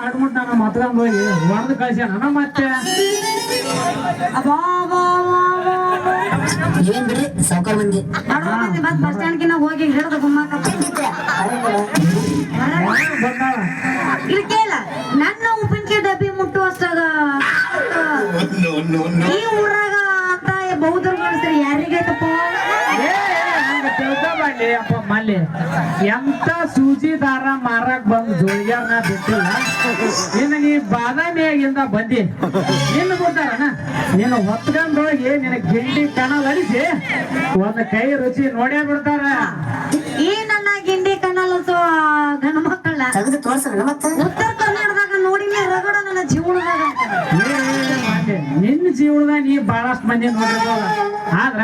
ಮಾಡ್ಬಿಟ್ಟು ನಾನು ಮತ್ಕೊಂಡ್ ಹೋಗಿ ಹೊಡೆದು ಕಳ್ಸ್ಯಾನ ಮತ್ತೆ ಏನ್ ಬಿಡ್ರಿ ಸಾವುಕಾರ ಮಂದಿ ಮತ್ ಬಸ್ ಸ್ಟ್ಯಾಂಡ್ ಕಿನ್ನ ಹೋಗಿ ಹಿಡಿದು ಗುಮ್ಮಾಕ ಇಲ್ಲಿ ಕೇಳ ನನ್ನ ಉಪ್ಪಿನಕಾಯಿ ಡಬ್ಬಿ ಮುಟ್ಟುವಷ್ಟಾಗ ಈ ಊರಾಗ ಅಂತ ಬೌದ್ಧರು ಮಾಡಿಸ್ರಿ ಯಾರಿಗೈತಪ್ಪ ತಿಳ್ಕೊಬಾಡ್ಲಿ ಅಪ್ಪ ಮಲ್ಲಿ ಎಂತ ಸೂಜಿ ದಾರ ಮಾರಕ್ ಬಂದ್ ಜೋಳಿಗ್ಯಾರನ ಬಿಟ್ಟಿಲ್ಲ ಇನ್ನು ನೀ ಬಾದಾಮಿಯಾಗಿಂದ ಬಂದಿ ನಿನ್ನ ಗೊತ್ತಾರಣ ನೀನು ಹೊತ್ಕೊಂಡ್ ಹೋಗಿ ನಿನ್ನ ಗಿಂಡಿ ಕಣಲ್ ಅರಿಸಿ ಒಂದ್ ಕೈ ರುಚಿ ನೋಡೇ ಬಿಡ್ತಾರ ಈ ನನ್ನ ಗಿಂಡಿ ಕಣ್ಣಲ್ಲಸೋ ಗಂಡು ಮಕ್ಕಳ ತೆಗೆದು ತೋರ್ಸಲ್ಲ ಮತ್ತೆ ಉತ್ತರ ಕರ್ನಾಟಕದಾಗ ನೋಡಿನೇ ರಗಡ ನನ್ನ ಜೀವನದಾಗ ನಿನ್ನ ಜೀವನದಾಗ ನೀ ಬಹಳಷ್ಟು ಮಂದಿ ನೋಡಿರ್ಬೋದ ಆದ್ರ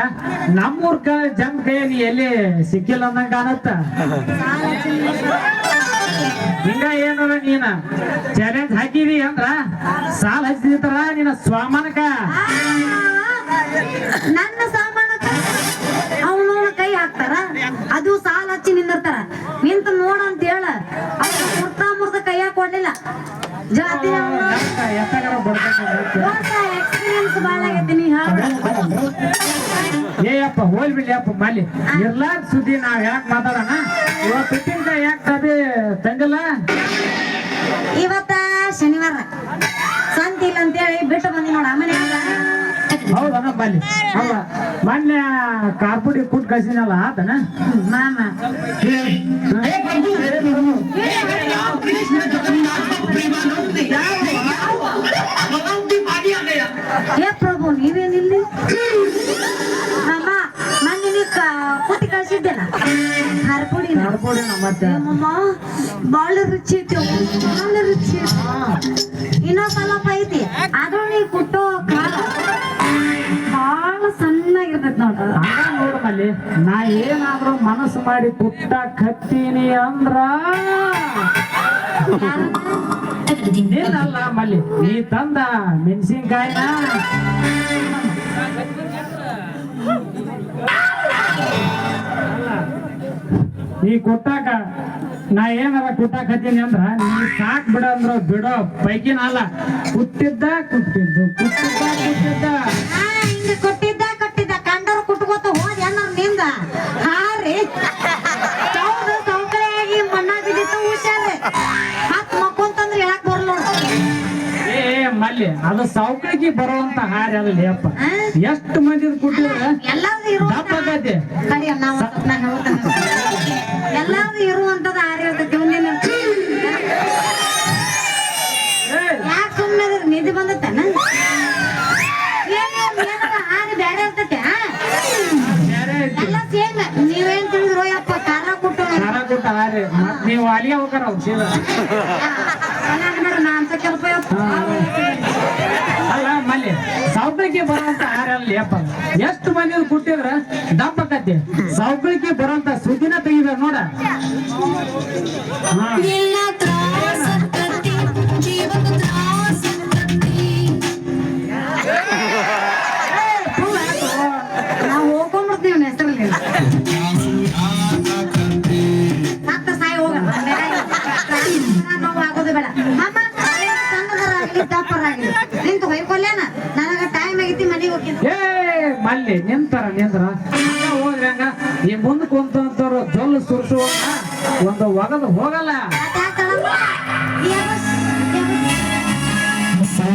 ನಮ್ಮೂರ್ ಜನ ಕೈ ನೀ ಎಲ್ಲಿ ಸಿಕ್ಕಿಲ್ಲ ಅಂದಂಗ ಕಾಣತ್ತ ಹಿಂಗ ಏನಾರ ನೀನ ಚಾಲೆಂಜ್ ಹಾಕಿದಿ ಅಂದ್ರ ಸಾಲ ಹಚ್ಚಿರ್ತಾರ ನಿನ್ನ ಸ್ವಾಮಾನಕ ನನ್ನ ಸಾಮಾನಕ್ಕ ಅವನವನ ಕೈ ಹಾಕ್ತಾರ ಅದು ಸಾಲ ಹಚ್ಚಿ ನಿಂದಿರ್ತಾರ ನಿಂತ ನೋಡ ಅಂತ ಹೇಳ ಅವ್ರು ಮುರ್ತಾ ಮುರ್ದ ಕೈಯಾಗ ಕೊಡ್ಲಿಲ್ಲ ಜಾತಿ ಎಕ್ಸ್ಪೀರಿಯನ್ಸ್ ಬಾಳ ಆಗೈತಿ ನೀ ಏಯಪ್ಪ ಹೋಲ್ ಬಿಡ್ಲಿ ಅಪ್ಪ ಮಾಲಿ ಎಲ್ಲಾರ ಸುದ್ದಿ ನಾವ್ ಯಾಕೆ ಮಾತಾಡೋಣ ಇವತ್ತು ಯಾಕೆ ಡಬ್ಬಿ ತಂದಿಲ್ಲ ಇವತ್ತ ಶನಿವಾರ ಸಂತಿ ಇಲ್ಲ ಅಂತೇಳಿ ಬಿಟ್ಟು ಬಂದಿ ನೋಡ ಆಮೇಲೆ ಹೌದನ ಬಲ್ಲಿ ಹೌದ ಮೊನ್ನೆ ಕಾರ್ಪುಡಿ ಕುಟ್ ಕಳ್ಸಿನಲ್ಲ ಆತನ ಮಾಮ ಹೇ ಪ್ರಭು ನೀವೇನಿಲ್ಲಿ ಮಾಮ ಮೊನ್ನೆ ನೀ ಕುಟ್ಟಿ ಕಳ್ಸಿದ್ದೇನ ಕಾರ್ಪುಡಿ ಮತ್ತೆ ಬಾಳ ರುಚಿ ಐತಿ ಬಾಳ ರುಚಿ ಇನ್ನೊಂದ್ ಸ್ವಲ್ಪ ಐತಿ ಆದ್ರೂ ನೀ ಕುಟ್ಟೋ ಕಾಲ ಬಾಳ ಸಣ್ಣಾಗಿರ್ತೈತಿ ನೋಡ್ರ ನೋಡು ಮಲ್ಲಿ ನಾ ಏನಾದ್ರೂ ಮನಸ್ಸು ಮಾಡಿ ಕುಟ್ಟ ಕತ್ತೀನಿ ಅಂದ್ರ ಏನಲ್ಲ ಮಲ್ಲಿ ನೀ ತಂದ ಮೆಣಸಿನ್ಕಾಯಿನ ನೀ ಕೊಟ್ಟಾಕ ನಾ ಏನಾರ ಕುಟ್ಟಾಕ ಹತ್ತೀನಿ ಅಂದ್ರ ನೀ ಸಾಕ್ ಬಿಡ ಅಂದ್ರ ಬಿಡೋ ಪೈಕಿನ ಅಲ್ಲ ಕುಟ್ಟಿದ್ದ ಹಿಂಗ ಕೊಟ್ಟಿದ್ದ ಕಂಡರು ಕುಟ್ಕೋತ ಹೋದ ಏನಾರ ನಿಂದ ಹಾರಿ ಹೌದು ಸೌಕರ್ಯಾಗಿ ಮಣ್ಣ ಬಿದ್ದಿತ್ತು ಹುಷಾರಿ ಮತ್ ಮಕ್ಕೊಂತಂದ್ರ ಹೇಳಕ್ ಬರ್ಲ ಏ ಮಲ್ಲಿ ಅದು ಸೌಕರ್ಯಕ್ಕೆ ಬರುವಂತ ಹಾರಿ ಅದಲ್ಲಿ ಅಪ್ಪ ಎಷ್ಟು ಮಂದಿ ಕುಟ್ಟಿದ್ರೆ ಎಲ್ಲಾರು ಇರುವಂತದ ಎಲ್ಲಾರು ಇರುವಂತದ ಹಾರಿ ಇರ್ತೈತಿ ಮುಂದಿನ ಯಾಕೆ ಸುಮ್ಮನೆ ನಿಧಿ ಬಂದತ್ತನ ಹಾರಿ ಬೇರೆ ಇರ್ತೈತಿ ಎಲ್ಲ ಸೇಮ್ ನೀವೇನ್ ತಿಳಿದ್ರು ಯಪ್ಪ ಖಾರ ಕೊಟ್ಟು ಹಾರಿ ನೀವು ಅಲ್ಲಿಗೆ ಹೋಗಾರ ಅವ್ರು ಸೀದಾ ನಾನ್ ಕೆಲಸ ಅಲ್ಲ ಮಲ್ಲಿ ಸೌಕರ್ಯಕ್ಕೆ ಬರುವಂತ ಹಾರಲ್ಲಿ ಅಪ್ಪ ಎಷ್ಟು ಮಂದಿ ಕುಟ್ಟಿದ್ರ ದಪ್ಪಕತಿ ಸೌಕರ್ಯಕ್ಕೆ ಬರುವಂತ ಸುದ್ದಿನ ತೆಗಿದಾರ ನೋಡ ನಾವು ಹೋಗ್ಕೊಂಡ್ಬಿಡ್ತೀವಿ ಹೆಸರಲ್ಲಿ ಮತ್ತ ಸಾಯಿ ಹೋಗ ನಾವು ಆಗೋದು ಬೇಡ ಅಮ್ಮ ಸಣ್ಣದರಾಗ್ಲಿ ದಪ್ಪರಾಗ್ಲಿ ನಿಂತು ಹೊಯ್ಕೊಲ್ಲೇನ ನನಗ ಟೈಮ್ ಆಗೈತಿ ಮನೆಗೆ ಹೋಗಿ ಏ ಮಲ್ಲಿ ನಿಂತರ ಹೋದ್ರೆ ಹಂಗ ಈ ಮುಂದಕ್ಕೆ ಕುಂತವ್ರು ಜೊಲ್ಲು ಸುರ್ಸುವಾಗ ಒಂದು ಒಗದು ಹೋಗಲ್ಲ